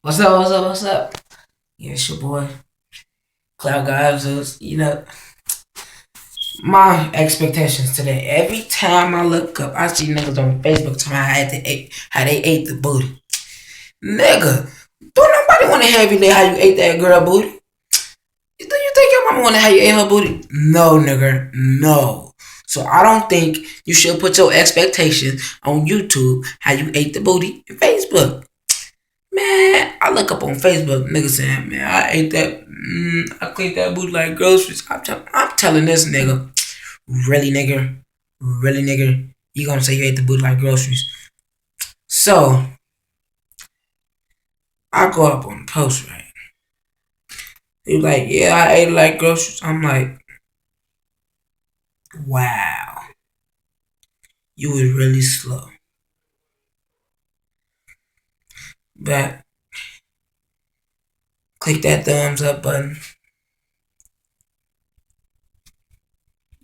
What's up? What's up? What's up? Yeah, it's your boy, Cloud Guys. My expectations today. Every time I look up, I see niggas on Facebook talking about how they ate the booty. Nigga, don't nobody want to have you there how you ate that girl booty. Do you think your mama want to how you ate her booty? No, nigga, no. So I don't think you should put your expectations on YouTube how you ate the booty in Facebook. Man, I look up on Facebook, nigga saying, man, I ate that, I cleaned that booty like groceries. I'm telling this nigga, really nigga, really nigga, you gonna say you ate the booty like groceries. So, I go up on the post, right? He was like, yeah, I ate it like groceries. I'm like, wow, you was really slow. But, click that thumbs up button.